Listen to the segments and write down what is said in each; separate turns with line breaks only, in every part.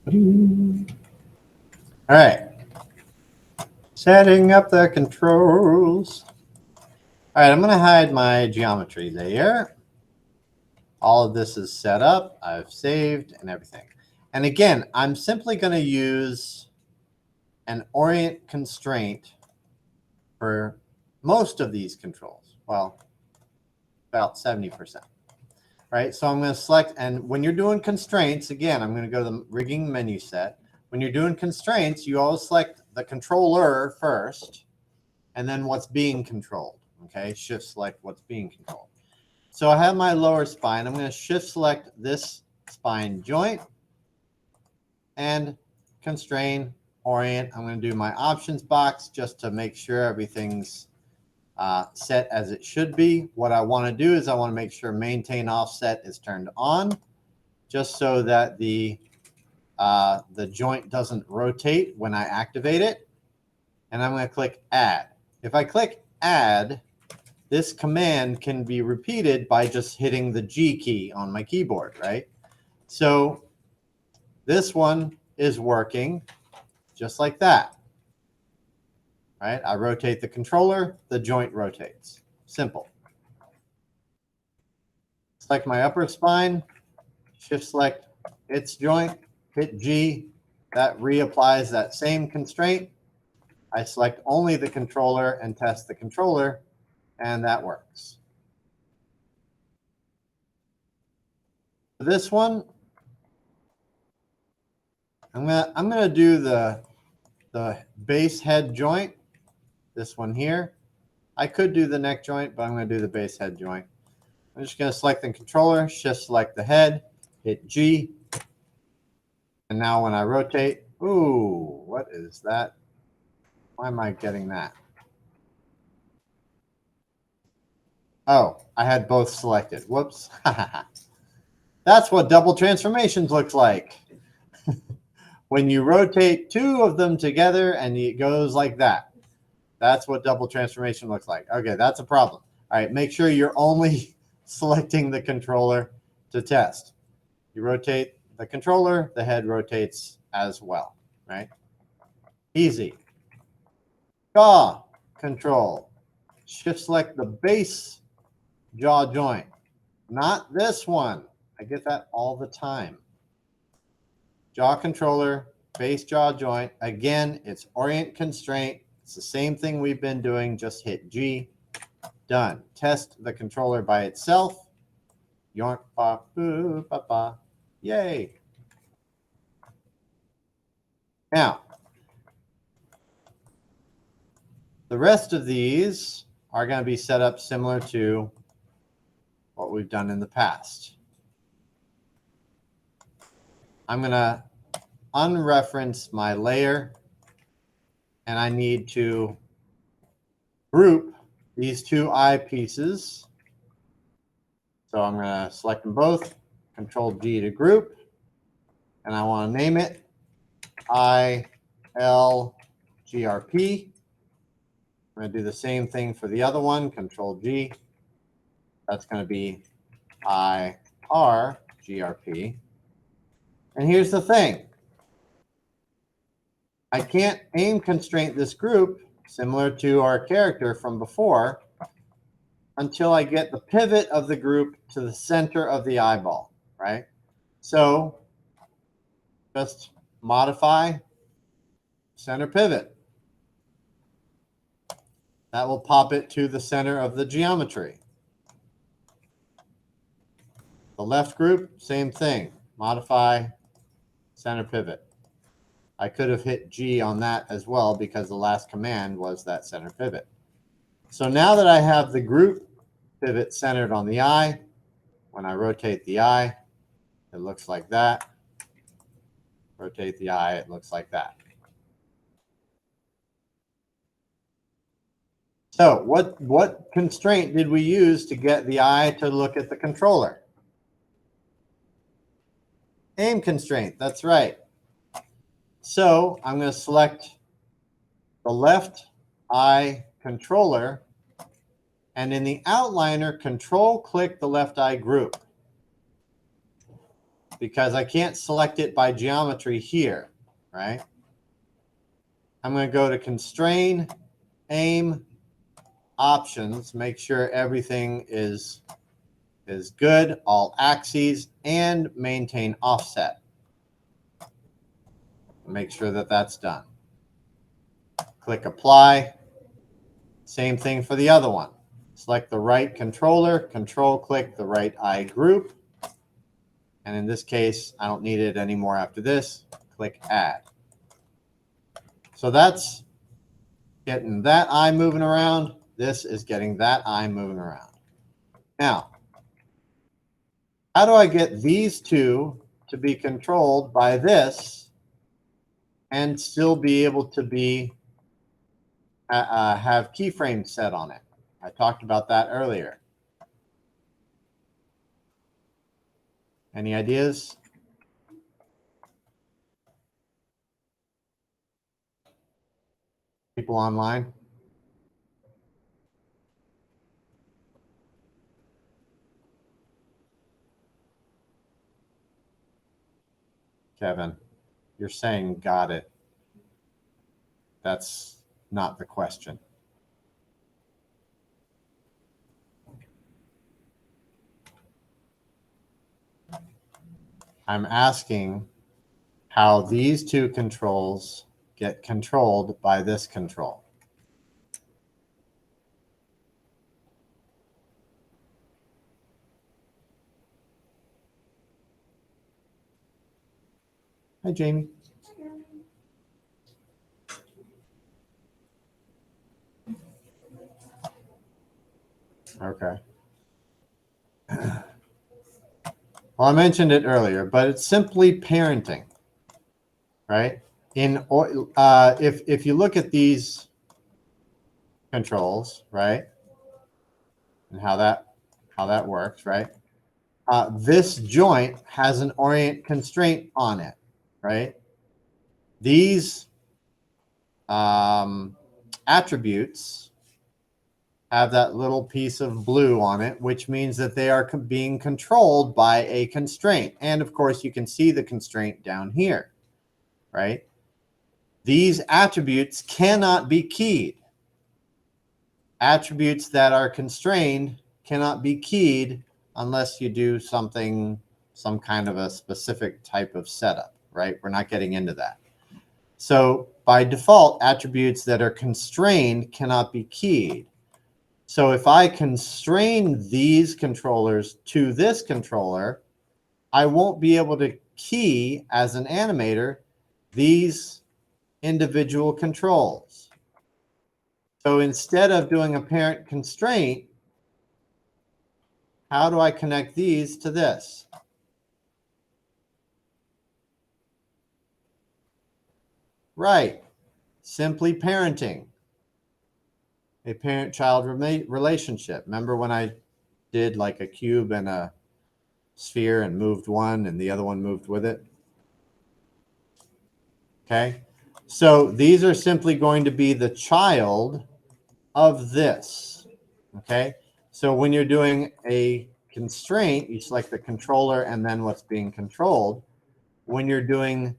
All right. Setting up the controls. All right, I'm going to hide my geometry there. All of this is set up. I've saved and everything. And again, I'm simply going to use an orient constraint for most of these controls. Well, about 70%. Right, so I'm going to select, and when you're doing constraints, again, I'm going to go to the rigging menu set. When you're doing constraints, you always select the controller first, and then what's being controlled. Okay, shift select what's being controlled. So I have my lower spine. I'm going to shift select this spine joint and constrain, orient. I'm going to do my options box just to make sure everything's set as it should be. What I want to do is I want to make sure maintain offset is turned on, just so that the joint doesn't rotate when I activate it. And I'm going to click add. If I click add, this command can be repeated by just hitting the G key on my keyboard, right? So this one is working just like that. Right? I rotate the controller, the joint rotates. Simple. Select my upper spine, shift select its joint, hit G. That reapplies that same constraint. I select only the controller and test the controller, and that works. For this one, I'm gonna do the base head joint. This one here. I could do the neck joint, but I'm going to do the base head joint. I'm just going to select the controller, shift select the head, hit G. And now when I rotate, ooh, what is that? Why am I getting that? Oh, I had both selected. Whoops. That's what double transformations looks like. When you rotate two of them together and it goes like that. That's what double transformation looks like. Okay, that's a problem. All right, make sure you're only selecting the controller to test. You rotate the controller, the head rotates as well, right? Easy. Jaw control. Shift select the base jaw joint, not this one. I get that all the time. Jaw controller, base jaw joint. Again, it's orient constraint. It's the same thing we've been doing, just hit G. Done. Test the controller by itself. Yoink, pa, boo, pa, pa. Yay. Now, the rest of these are going to be set up similar to what we've done in the past. I'm going to unreference my layer, and I need to group these two eye pieces. So I'm going to select them both, Control G to group, and I want to name it ILGRP. I'm going to do the same thing for the other one, Control G. That's going to be IRGRP. And here's the thing. I can't aim constraint this group, similar to our character from before, until I get the pivot of the group to the center of the eyeball, right? So just modify center pivot. That will pop it to the center of the geometry. The left group, same thing. Modify center pivot. I could have hit G on that as well because the last command was that center pivot. So now that I have the group pivot centered on the eye, when I rotate the eye, it looks like that. Rotate the eye, it looks like that. So what constraint did we use to get the eye to look at the controller? Aim constraint, that's right. So I'm going to select the left eye controller, and in the outliner, control click the left eye group. because I can't select it by geometry here, right? I'm going to go to constrain, aim, options, make sure everything is good, all axes, and maintain offset. Make sure that that's done. Click apply. Same thing for the other one. Select the right controller, control click the right eye group. And in this case, I don't need it anymore after this. Click add. So that's getting that eye moving around. This is getting that eye moving around. Now, how do I get these two to be controlled by this and still be able to be have keyframes set on it? I talked about that earlier. Any ideas? People online? Kevin, you're saying got it. That's not the question. I'm asking how these two controls get controlled by this control. Hi, Jamie. Okay. Well, I mentioned it earlier, but it's simply parenting, right? If you look at these controls, right, and how that works, right? This joint has an orient constraint on it, right? These attributes have that little piece of blue on it, which means that they are being controlled by a constraint. And of course, you can see the constraint down here, right? These attributes cannot be keyed. Attributes that are constrained cannot be keyed unless you do something, some kind of a specific type of setup, right? We're not getting into that. So by default, attributes that are constrained cannot be keyed. So if I constrain these controllers to this controller, I won't be able to key as an animator these individual controls. So instead of doing a parent constraint, how do I connect these to this? Right, simply parenting. A parent-child relationship. Remember when I did like a cube and a sphere and moved one and the other one moved with it? Okay, so these are simply going to be the child of this. Okay, so when you're doing a constraint, you select the controller and then what's being controlled. When you're doing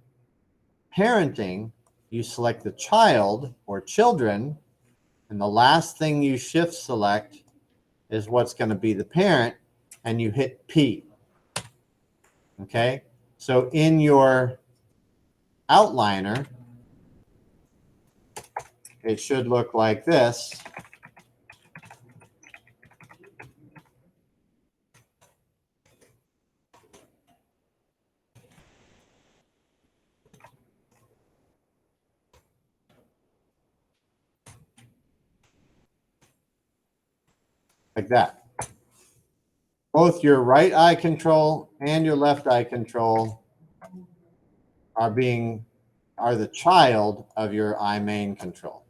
parenting, you select the child or children, and the last thing you shift select is what's going to be the parent, and you hit P. Okay, so in your outliner, it should look like this. Like that. Both your right eye control and your left eye control are the child of your eye main control.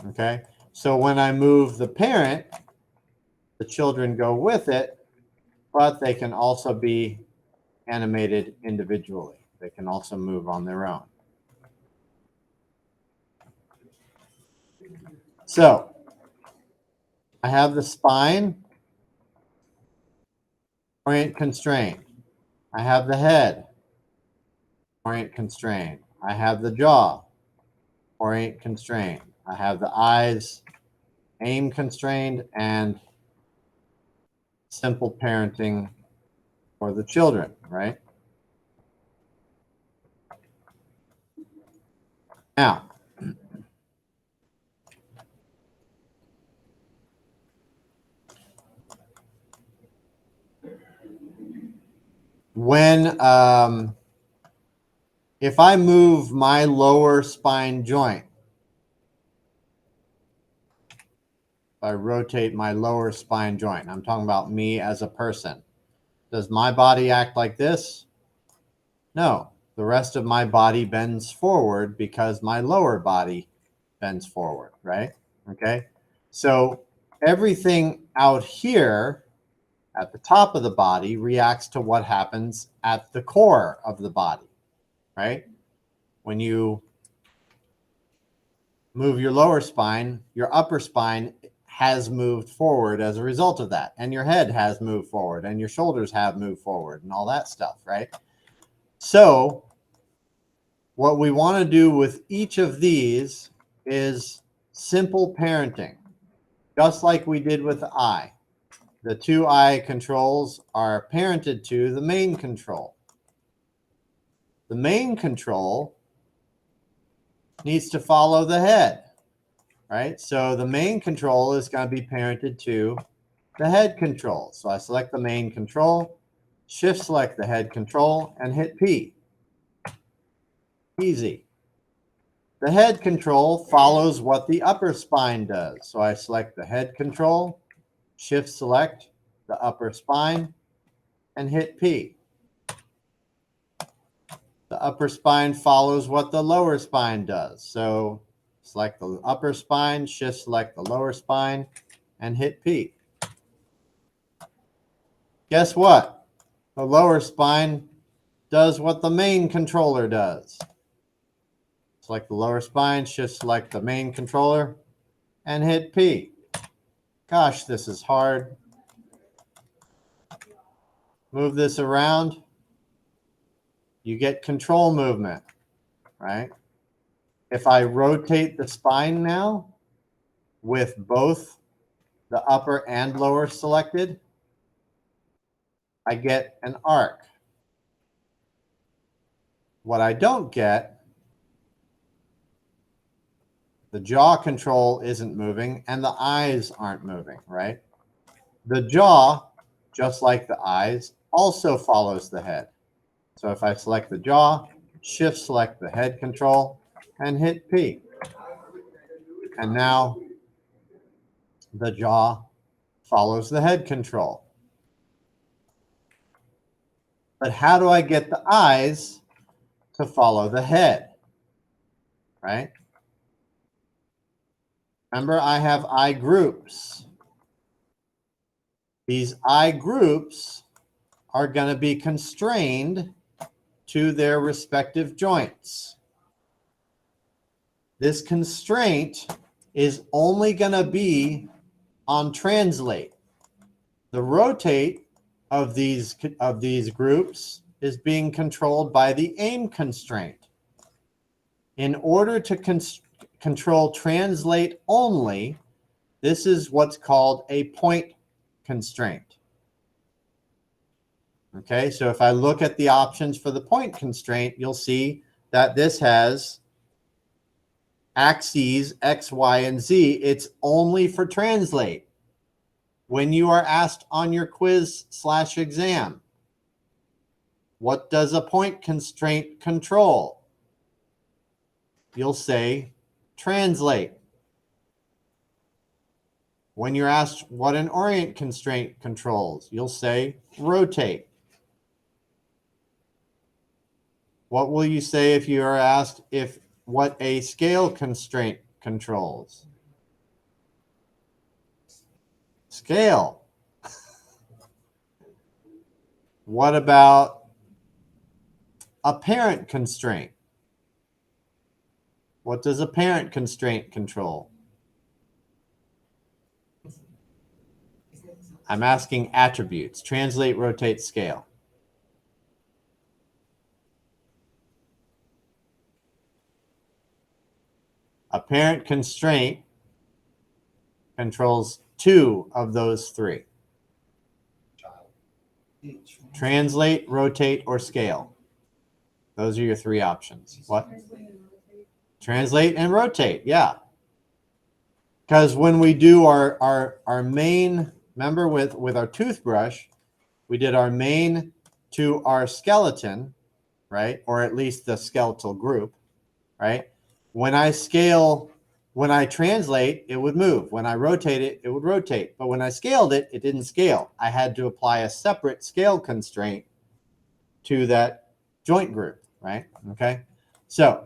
Okay, so when I move the parent, the children go with it, but they can also be animated individually. They can also move on their own. So I have the spine, orient constrained. I have the head, orient constrained. I have the jaw, orient constrained. I have the eyes, aim constrained, and simple parenting for the children, right? Now, when if I move my lower spine joint, if I rotate my lower spine joint, I'm talking about me as a person, does my body act like this? No, the rest of my body bends forward because my lower body bends forward, right? Okay, so everything out here at the top of the body reacts to what happens at the core of the body, right? When you move your lower spine, your upper spine has moved forward as a result of that, and your head has moved forward, and your shoulders have moved forward, and all that stuff, right? So what we want to do with each of these is simple parenting, just like we did with the eye. The two eye controls are parented to the main control. The main control needs to follow the head, right? So the main control is going to be parented to the head control. So I select the main control, shift select the head control, and hit P. Easy. The head control follows what the upper spine does. So I select the head control, shift select the upper spine, and hit P. The upper spine follows what the lower spine does. So select the upper spine, shift select the lower spine, and hit P. Guess what? The lower spine does what the main controller does. Select the lower spine, shift select the main controller, and hit P. Gosh, this is hard. Move this around. You get control movement, right? If I rotate the spine now with both the upper and lower selected, I get an arc. What I don't get, the jaw control isn't moving and the eyes aren't moving, right? The jaw, just like the eyes, also follows the head. So if I select the jaw, shift select the head control, and hit P. And now the jaw follows the head control. But how do I get the eyes to follow the head, right? Remember, I have eye groups. These eye groups are going to be constrained to their respective joints. This constraint is only going to be on translate. The rotate of these groups is being controlled by the aim constraint. In order to control translate only, this is what's called a point constraint. Okay, so if I look at the options for the point constraint, you'll see that this has axes X, Y, and Z. It's only for translate. When you are asked on your quiz/exam, what does a point constraint control? You'll say translate. When you're asked what an orient constraint controls, you'll say rotate. What will you say if you are asked what a scale constraint controls? Scale. What about a parent constraint? What does a parent constraint control? I'm asking attributes. Translate, rotate, scale. Apparent constraint controls 2 of those 3. Translate, rotate, or scale. Those are your 3 options. What? Translate and rotate, yeah. Because when we do our main, remember with our toothbrush, we did our main to our skeleton, right? Or at least the skeletal group, right? When I scale, when I translate, it would move. When I rotate it, it would rotate. But when I scaled it, it didn't scale. I had to apply a separate scale constraint to that joint group, right? Okay. So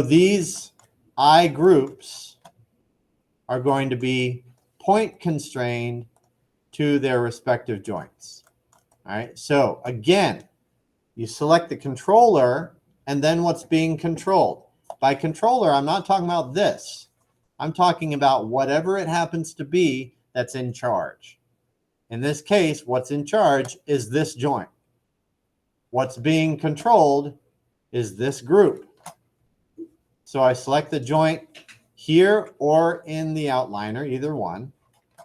these I groups are going to be point constrained to their respective joints. All right. So again, you select the controller and then what's being controlled. By controller, I'm not talking about this. I'm talking about whatever it happens to be that's in charge. In this case, what's in charge is this joint. What's being controlled is this group. So I select the joint here or in the outliner, either one,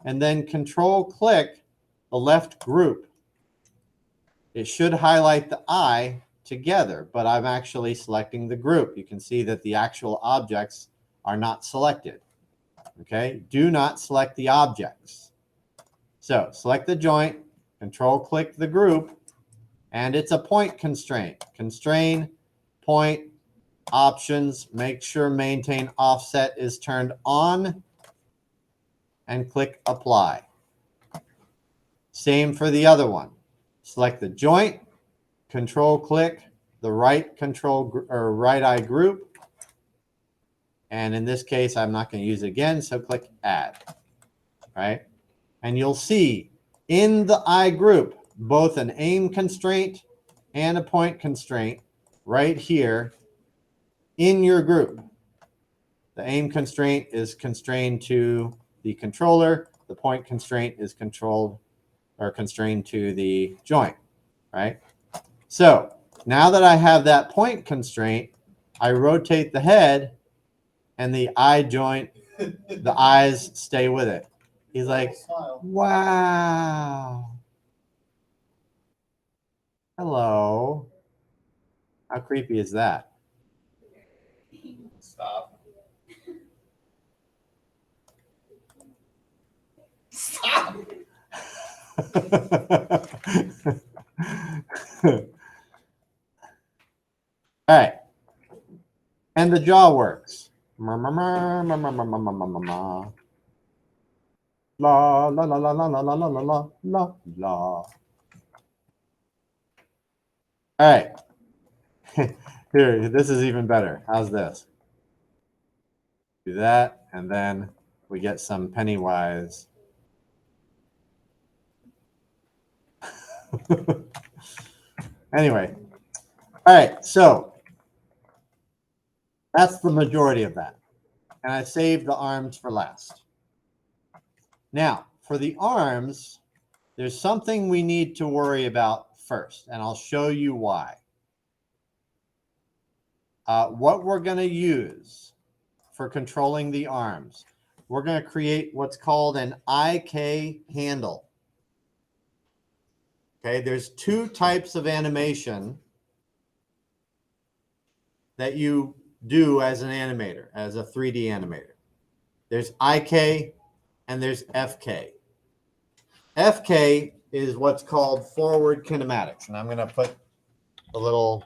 and then control click the left group. It should highlight the eye together, but I'm actually selecting the group. You can see that the actual objects are not selected. Okay, do not select the objects. So select the joint, control click the group, and it's a point constraint. Constrain, point, options, make sure maintain offset is turned on, and click apply. Same for the other one. Select the joint, control click the right control or right eye group. And in this case, I'm not going to use it again, so click add. Right? And you'll see in the eye group both an aim constraint and a point constraint right here in your group. The aim constraint is constrained to the controller. The point constraint is controlled or constrained to the joint, right? So now that I have that point constraint, I rotate the head and the eye joint, the eyes stay with it. He's like, wow. Hello. How creepy is that?
Stop. Stop.
All right. And the jaw works. La la la la la la la la la la la. All right. Here, this is even better. How's this? Do that, and then we get some Pennywise. Anyway, all right, so that's the majority of that. And I saved the arms for last. Now, for the arms, there's something we need to worry about first, and I'll show you why. What we're going to use for controlling the arms, we're going to create what's called an IK handle. Okay, there's 2 types of animation that you do as an animator, as a 3D animator. There's IK and there's FK. FK is what's called forward kinematics. And I'm going to put a little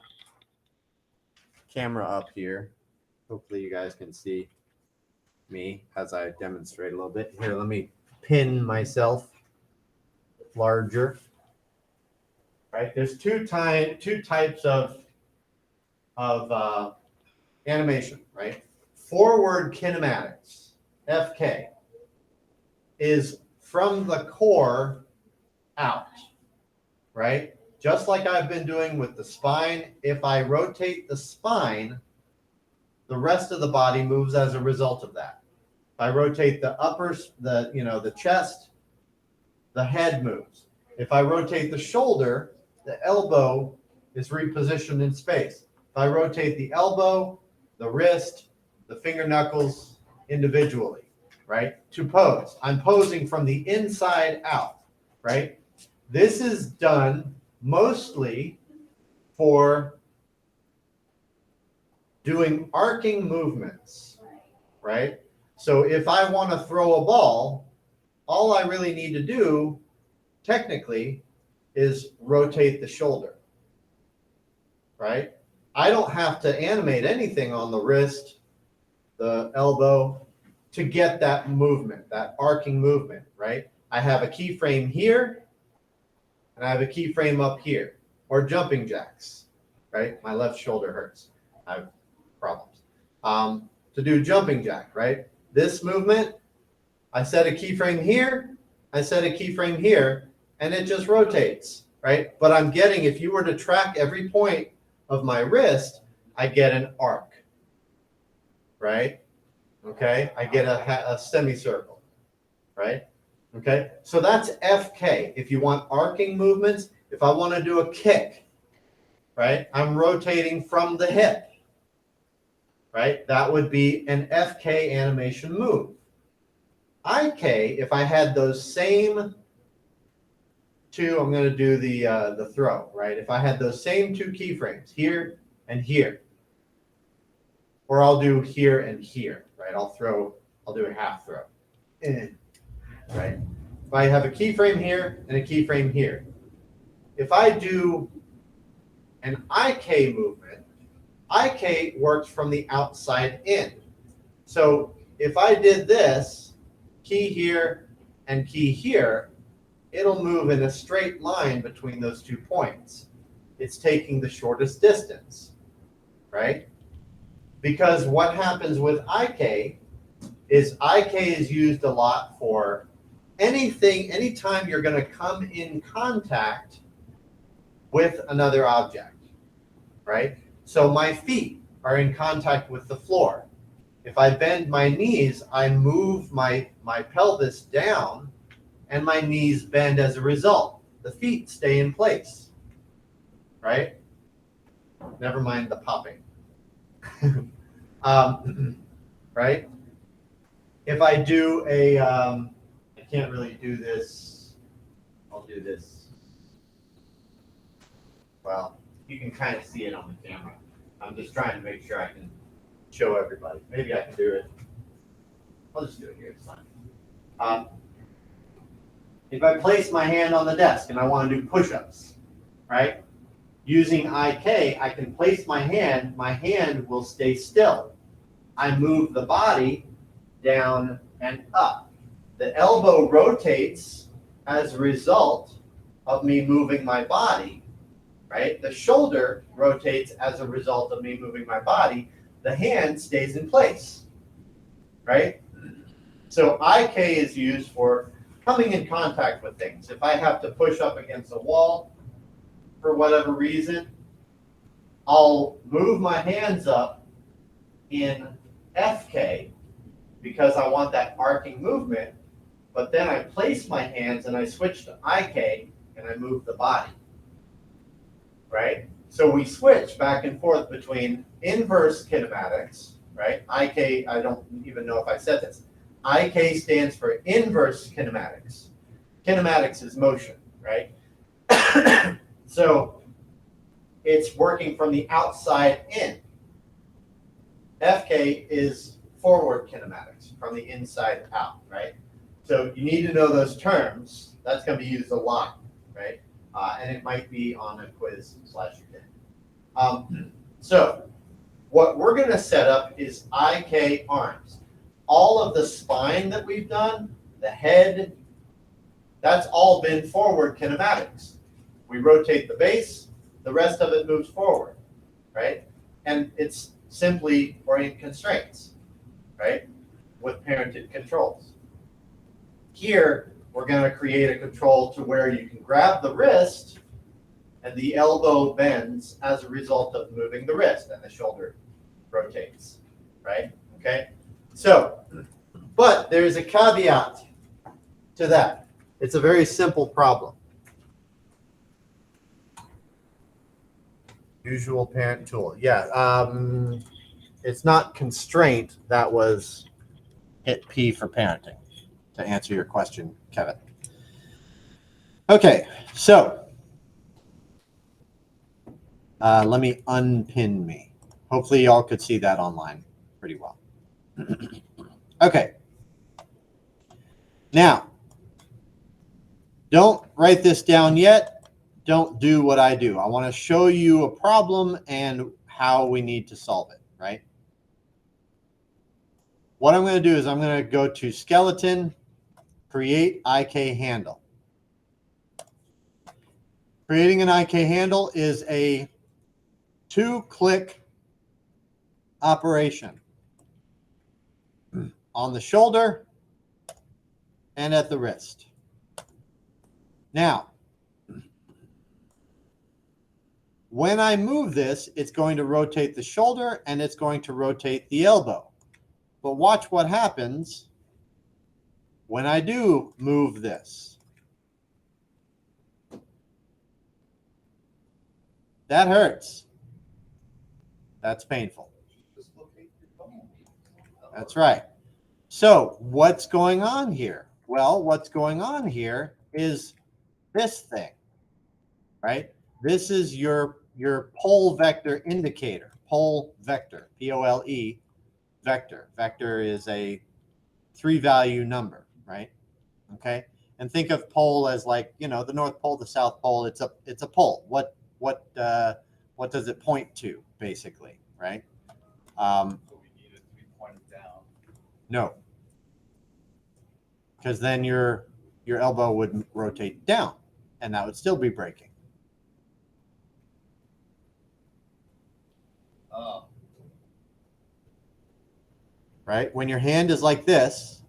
camera up here. Hopefully you guys can see me as I demonstrate a little bit. Here, let me pin myself larger. Right? There's two types of animation, right? Forward kinematics, FK, is from the core out, right? Just like I've been doing with the spine. If I rotate the spine, the rest of the body moves as a result of that. If I rotate the the chest, the head moves. If I rotate the shoulder, the elbow is repositioned in space. If I rotate the elbow, the wrist, the finger knuckles individually, right? To pose. I'm posing from the inside out, right? This is done mostly for doing arcing movements, right? So if I want to throw a ball, all I really need to do, technically, is rotate the shoulder, right? I don't have to animate anything on the wrist, the elbow, to get that movement, that arcing movement, right? I have a keyframe here, and I have a keyframe up here, or jumping jacks, right? My left shoulder hurts. I have problems. To do jumping jack, right? This movement, I set a keyframe here, I set a keyframe here, and it just rotates, right? But I'm getting, if you were to track every point of my wrist, I get an arc, right? Okay, I get a semicircle, right? Okay, so that's FK. If you want arcing movements, if I want to do a kick, right, I'm rotating from the hip, right? That would be an FK animation move. IK, if I had those same two, I'm going to do the throw, right? If I had those same two keyframes, here and here, or I'll do here and here, right? I'll do a half throw, right? If I have a keyframe here and a keyframe here, if I do an IK movement, IK works from the outside in. So if I did this, key here and key here, it'll move in a straight line between those 2 points. It's taking the shortest distance, right? Because what happens with IK is used a lot for anytime you're going to come in contact with another object, right? So my feet are in contact with the floor. If I bend my knees, I move my pelvis down, and my knees bend as a result. The feet stay in place, right? Never mind the popping. Right? If I do I can't really do this. I'll do this. Well, you can kind of see it on the camera. I'm just trying to make sure I can show everybody. Maybe I can do it. I'll just do it here. It's fine. If I place my hand on the desk and I want to do push-ups, right? Using IK, I can place my hand will stay still. I move the body down and up. The elbow rotates as a result of me moving my body, right? The shoulder rotates as a result of me moving my body. The hand stays in place, right? So IK is used for coming in contact with things. If I have to push up against a wall for whatever reason, I'll move my hands up in FK because I want that arcing movement, but then I place my hands and I switch to IK and I move the body, right? So we switch back and forth between inverse kinematics, right? IK, I don't even know if I said this. IK stands for inverse kinematics. Kinematics is motion, right? So it's working from the outside in. FK is forward kinematics, from the inside out, right? So you need to know those terms. That's going to be used a lot, right? And it might be on a quiz /exam. So what we're going to set up is IK arms. All of the spine that we've done, the head, that's all been forward kinematics. We rotate the base, the rest of it moves forward, right? And it's simply orient constraints, right? With parented controls. Here, we're going to create a control to where you can grab the wrist and the elbow bends as a result of moving the wrist and the shoulder rotates, right? Okay? So, but there's a caveat to that. It's a very simple problem. Usual parent tool. Yeah. It's not constraint. That was hit P for parenting, to answer your question, Kevin. Okay, so let me unpin me. Hopefully y'all could see that online pretty well. Okay. Now, don't write this down yet. Don't do what I do. I want to show you a problem and how we need to solve it, right? What I'm going to do is I'm going to go to skeleton, create IK handle. Creating an IK handle is a 2-click operation on the shoulder and at the wrist. Now, when I move this, it's going to rotate the shoulder and it's going to rotate the elbow. But watch what happens when I do move this. That hurts. That's painful. That's right. So what's going on here? Well, what's going on here is this thing, right? This is your pole vector indicator. Pole vector, P-O-L-E, vector. Vector is a 3-value number, right? Okay. And think of pole as like, you know, the North Pole, the South Pole. It's a pole. What does it point to, basically, right? So we need it to be pointed down. No, because then your elbow would rotate down, and that would still be breaking. Right? When your hand is like this,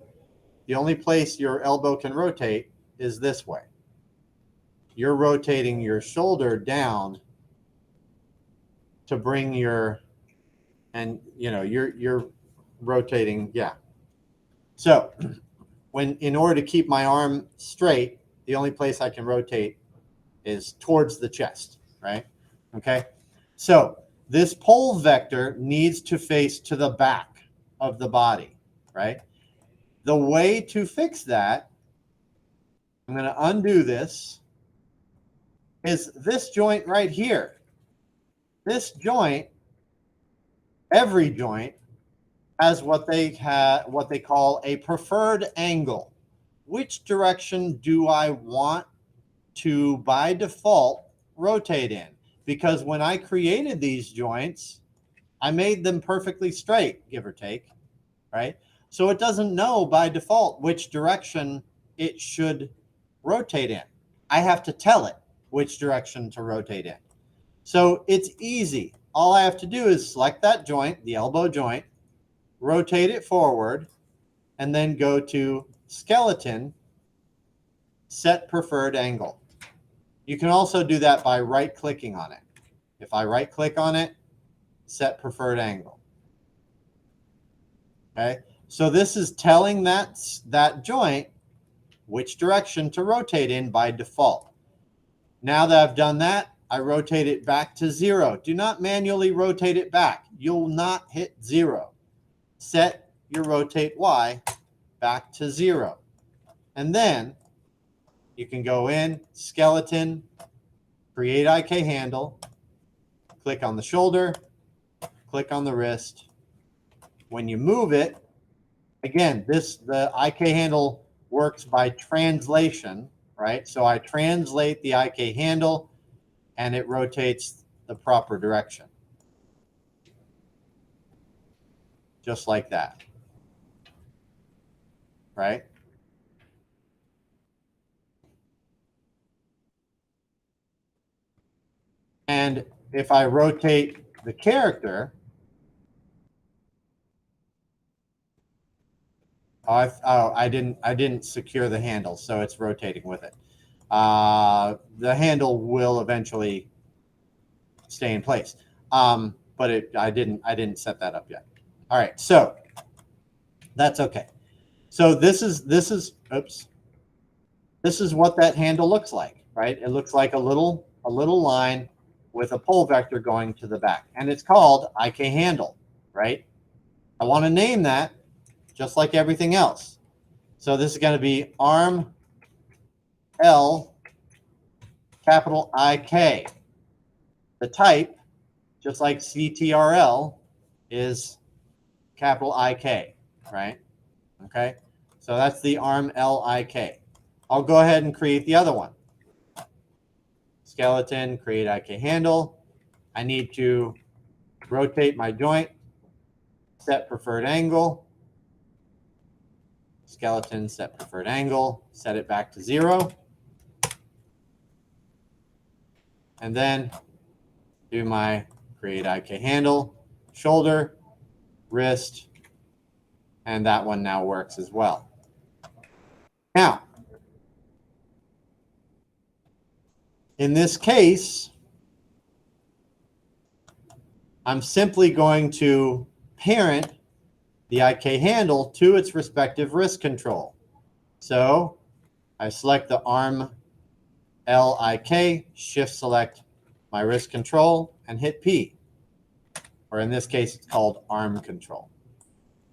the only place your elbow can rotate is this way. You're rotating your shoulder down to bring your, and you know, you're rotating, yeah. So in order to keep my arm straight, the only place I can rotate is towards the chest, right? Okay. So this pole vector needs to face to the back of the body, right? The way to fix that, I'm going to undo this, is this joint right here. This joint, every joint, has what they call a preferred angle. Which direction do I want to, by default, rotate in? Because when I created these joints, I made them perfectly straight, give or take, right? So it doesn't know by default which direction it should rotate in. I have to tell it which direction to rotate in. So it's easy. All I have to do is select that joint, the elbow joint, rotate it forward, and then go to skeleton, set preferred angle. You can also do that by right-clicking on it. If I right-click on it, set preferred angle. Okay, so this is telling that joint which direction to rotate in by default. Now that I've done that, I rotate it back to 0. Do not manually rotate it back. You'll not hit 0. Set your rotate Y back to 0. And then you can go in, skeleton, create IK handle, click on the shoulder, click on the wrist. When you move it, again, the IK handle works by translation, right? So I translate the IK handle and it rotates the proper direction. Just like that, right? And if I rotate the character, I didn't secure the handle, so it's rotating with it. The handle will eventually stay in place, but I didn't set that up yet. All right, so that's okay. So this is oops. this is what that handle looks like, right? It looks like a little line with a pole vector going to the back, and it's called IK handle, right? I want to name that just like everything else. So this is going to be arm L capital IK. The type, just like CTRL, is capital IK, right? Okay, so that's the arm LIK. I'll go ahead and create the other one. Skeleton, create IK handle. I need to rotate my joint, set preferred angle. Skeleton, set preferred angle, set it back to 0. And then do my create IK handle, shoulder, wrist, and that one now works as well. Now, in this case, I'm simply going to parent the IK handle to its respective wrist control. So I select the arm LIK, shift select my wrist control, and hit P. Or in this case, it's called arm control.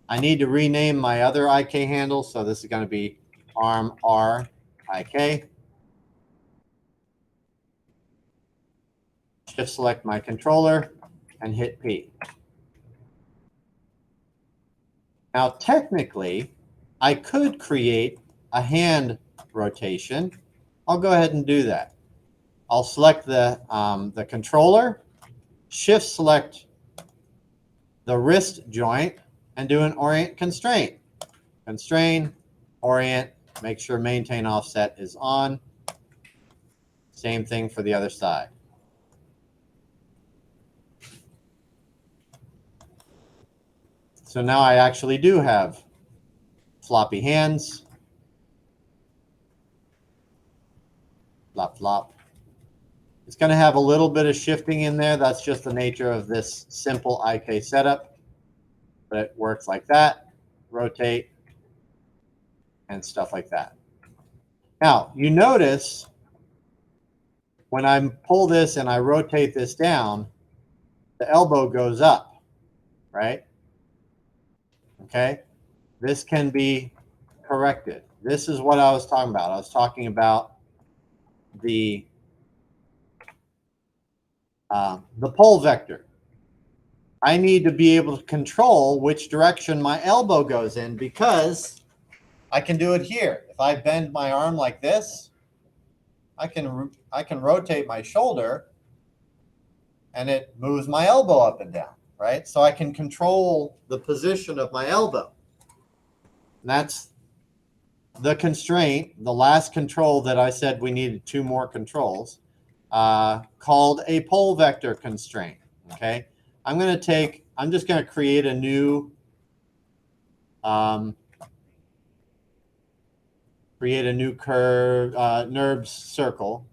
I need to rename my other IK handle, so this is going to be arm RIK. Shift select my controller and hit P. Now, technically, I could create a hand rotation. I'll go ahead and do that. I'll select the controller, shift select the wrist joint, and do an orient constraint. Constrain, orient, make sure maintain offset is on. Same thing for the other side. So now I actually do have floppy hands. Flop, flop. It's going to have a little bit of shifting in there. That's just the nature of this simple IK setup. But it works like that. Rotate and stuff like that. Now, you notice when I pull this and I rotate this down, the elbow goes up, right? Okay, this can be corrected. This is what I was talking about. I was talking about the pole vector. I need to be able to control which direction my elbow goes in, because I can do it here. If I bend my arm like this, I can rotate my shoulder and it moves my elbow up and down, right? So I can control the position of my elbow. And that's the constraint, the last control that I said we needed 2 more controls, called a pole vector constraint, okay? I'm just going to create a new curve, NURBS circle.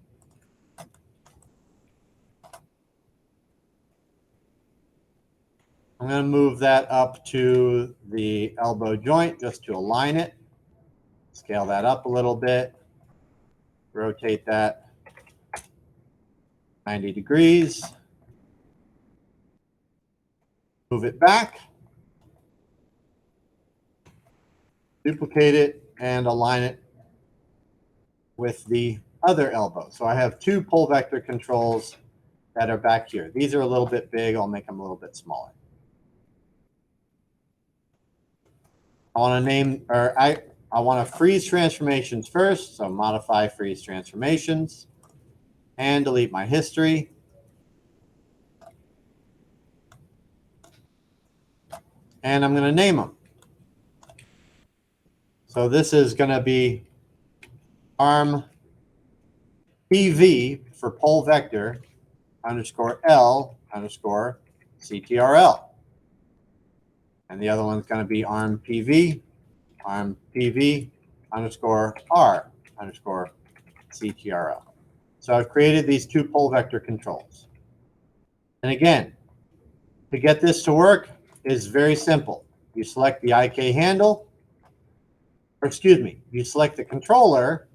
I'm going to move that up to the elbow joint just to align it. Scale that up a little bit. Rotate that 90 degrees. Move it back. Duplicate it and align it with the other elbow. So I have 2 pole vector controls that are back here. These are a little bit big. I'll make them a little bit smaller. I want to name, or I want to freeze transformations first. So modify freeze transformations and delete my history. And I'm going to name them. So this is going to be arm PV for pole vector underscore L underscore CTRL. And the other one's going to be arm PV underscore R underscore CTRL. So I've created these 2 pole vector controls. And again, to get this to work is very simple. You select the IK handle, or excuse me, you select the controller,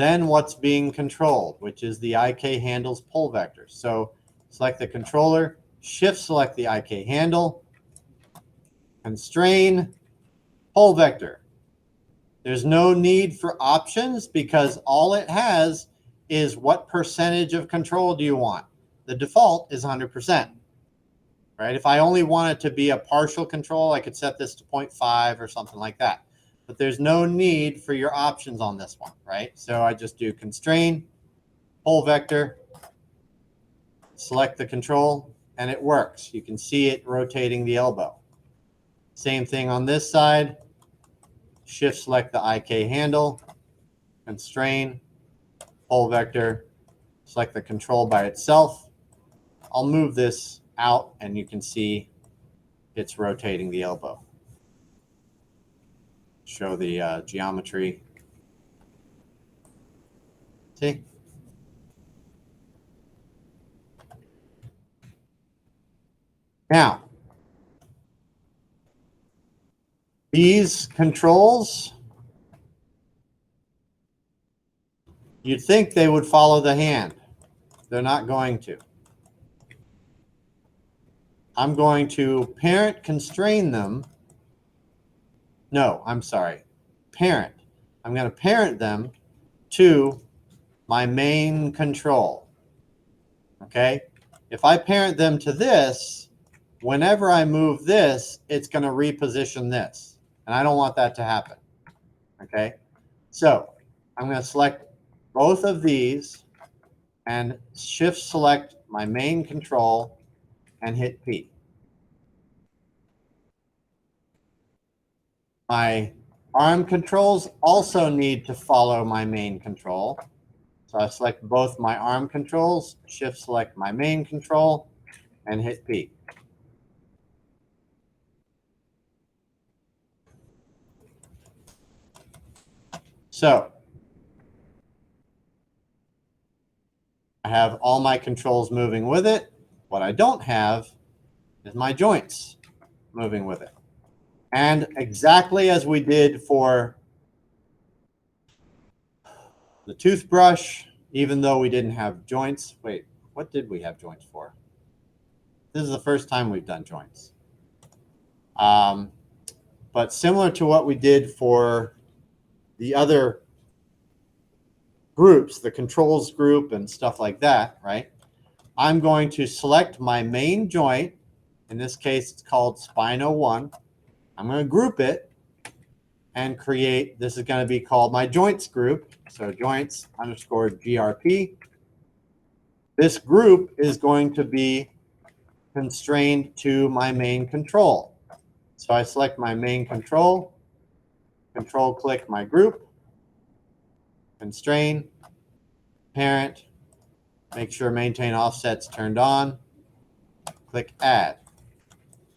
then what's being controlled, which is the IK handle's pull vector. So select the controller, shift select the IK handle, constrain, pull vector. There's no need for options because all it has is what percentage of control do you want. The default is 100%. Right? If I only want it to be a partial control, I could set this to 0.5 or something like that. But there's no need for your options on this one, right? So I just do constrain, pull vector, select the control, and it works. You can see it rotating the elbow. Same thing on this side. Shift select the IK handle, constrain, pull vector, select the control by itself. I'll move this out and you can see it's rotating the elbow. Show the geometry. See? Now, these controls, you'd think they would follow the hand. They're not going to. I'm going to parent constrain them. No, I'm sorry. Parent. I'm going to parent them to my main control. Okay? If I parent them to this, whenever I move this, it's going to reposition this. And I don't want that to happen. Okay? So I'm going to select both of these and shift select my main control and hit P. My arm controls also need to follow my main control. So I select both my arm controls, shift select my main control, and hit P. So I have all my controls moving with it. What I don't have is my joints moving with it. And exactly as we did for the toothbrush, even though we didn't have joints. Wait, what did we have joints for? This is the first time we've done joints. But similar to what we did for the other groups, the controls group and stuff like that, right? I'm going to select my main joint. In this case, it's called spine 01. I'm going to group it and create, this is going to be called my joints group. So joints underscore GRP. This group is going to be constrained to my main control. So I select my main control, control click my group, constrain, parent, make sure maintain offset's turned on, click add.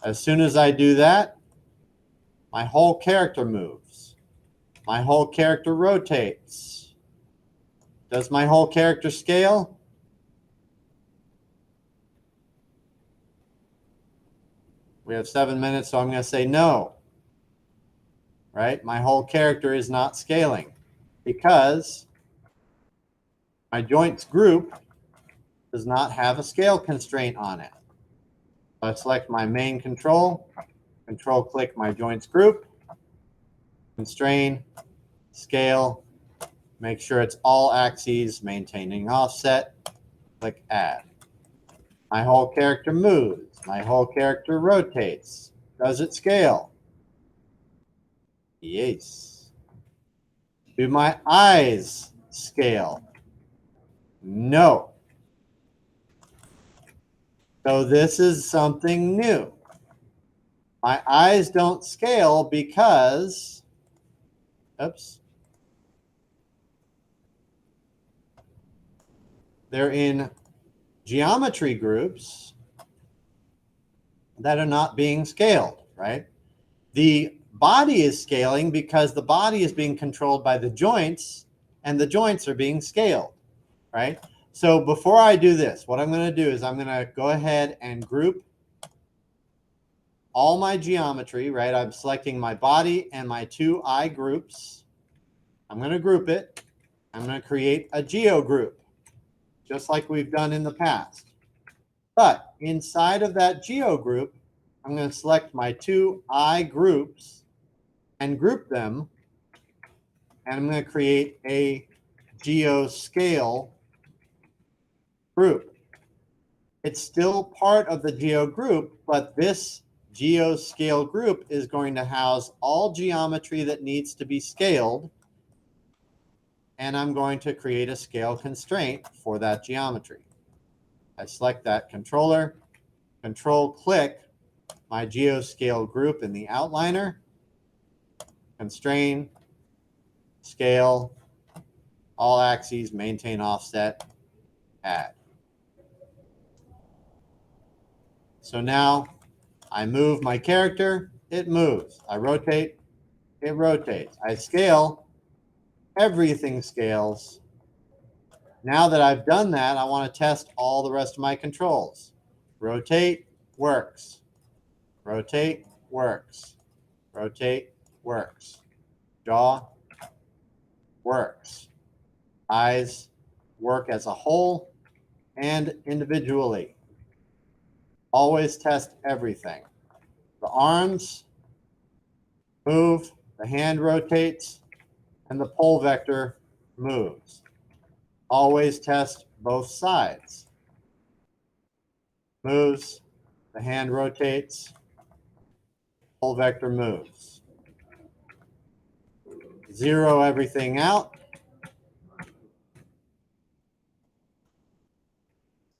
As soon as I do that, my whole character moves. My whole character rotates. Does my whole character scale? We have 7 minutes, so I'm going to say no. Right? My whole character is not scaling because my joints group does not have a scale constraint on it. So I select my main control, control click my joints group, constrain, scale, make sure it's all axes, maintaining offset, click add. My whole character moves. My whole character rotates. Does it scale? Yes. Do my eyes scale? No. So this is something new. My eyes don't scale because, oops, they're in geometry groups that are not being scaled, right? The body is scaling because the body is being controlled by the joints and the joints are being scaled, right? So before I do this, what I'm going to do is I'm going to go ahead and group all my geometry, right? I'm selecting my body and my two eye groups. I'm going to group it. I'm going to create a geo group, just like we've done in the past. But inside of that geo group, I'm going to select my two I groups and group them. And I'm going to create a geo scale group. It's still part of the geo group, but this geo scale group is going to house all geometry that needs to be scaled. And I'm going to create a scale constraint for that geometry. I select that controller, control click my geoscale group in the outliner, constrain, scale, all axes, maintain offset, add. So now I move my character, it moves. I rotate, it rotates. I scale, everything scales. Now that I've done that, I want to test all the rest of my controls. Rotate, works. Rotate, works. Rotate, works. Jaw, works. Eyes work as a whole and individually. Always test everything. The arms move, the hand rotates, and the pole vector moves. Always test both sides. Moves, the hand rotates, pole vector moves. Zero everything out.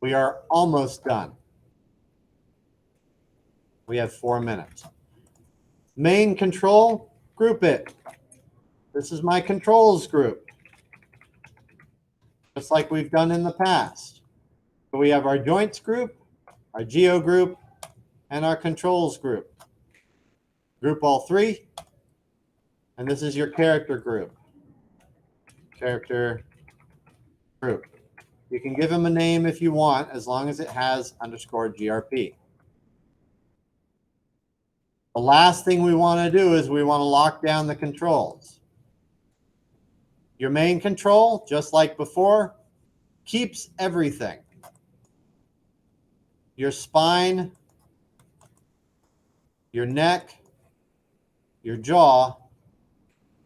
We are almost done. We have 4 minutes. Main control, group it. This is my controls group, just like we've done in the past. So we have our joints group, our geo group, and our controls group. Group all three, and this is your character group. Character group. You can give them a name if you want, as long as it has _GRP. The last thing we want to do is we want to lock down the controls. Your main control, just like before, keeps everything. Your spine, your neck, your jaw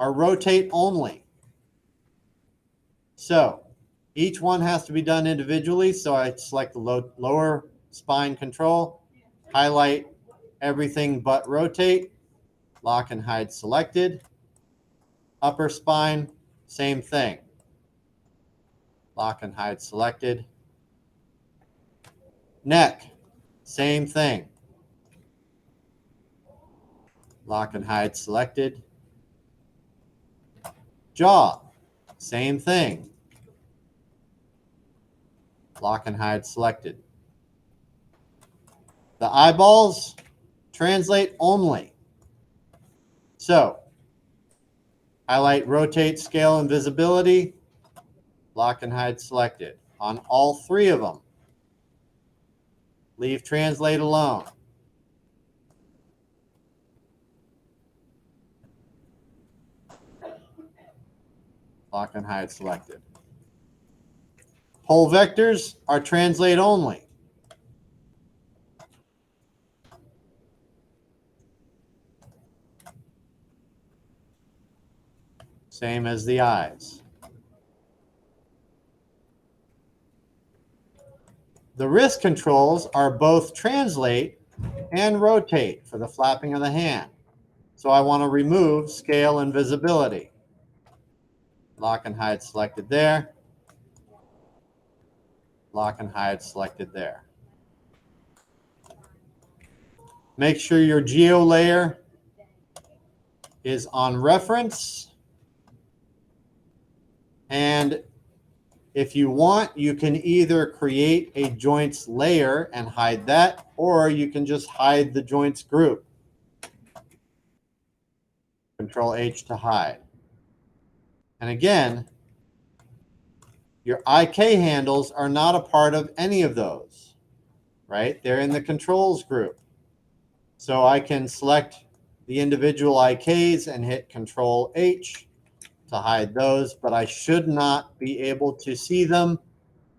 are rotate only. So each one has to be done individually. So I select the lower spine control, highlight everything but rotate, lock and hide selected. Upper spine, same thing. Lock and hide selected. Neck, same thing. Lock and hide selected. Jaw, same thing. Lock and hide selected. The eyeballs, translate only. So, highlight, rotate, scale, and visibility. Lock and hide selected on all three of them. Leave translate alone. Lock and hide selected. Pole vectors are translate only. Same as the eyes. The wrist controls are both translate and rotate for the flapping of the hand. So I want to remove scale and visibility. Lock and hide selected there. Lock and hide selected there. Make sure your geo layer is on reference. And if you want, you can either create a joints layer and hide that, or you can just hide the joints group. Control H to hide. And again, your IK handles are not a part of any of those, right? They're in the controls group. So I can select the individual IKs and hit Control H to hide those, but I should not be able to see them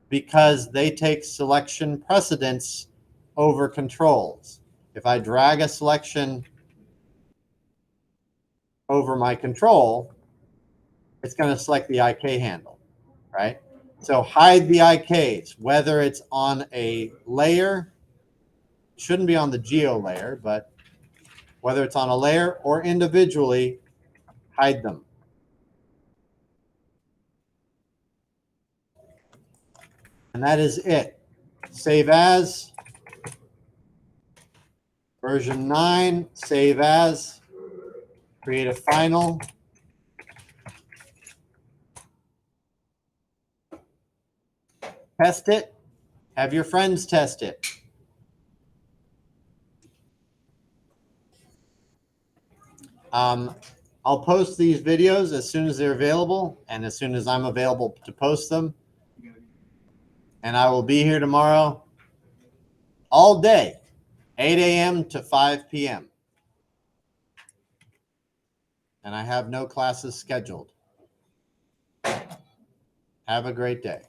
because they take selection precedence over controls. If I drag a selection over my control, it's going to select the IK handle, right? So hide the IKs, whether it's on a layer, shouldn't be on the geo layer, but whether it's on a layer or individually, hide them. And that is it. Save as, version 9, save as, create a final. Test it. Have your friends test it. I'll post these videos as soon as they're available and as soon as I'm available to post them. And I will be here tomorrow all day, 8 a.m. to 5 p.m. And I have no classes scheduled. Have a great day.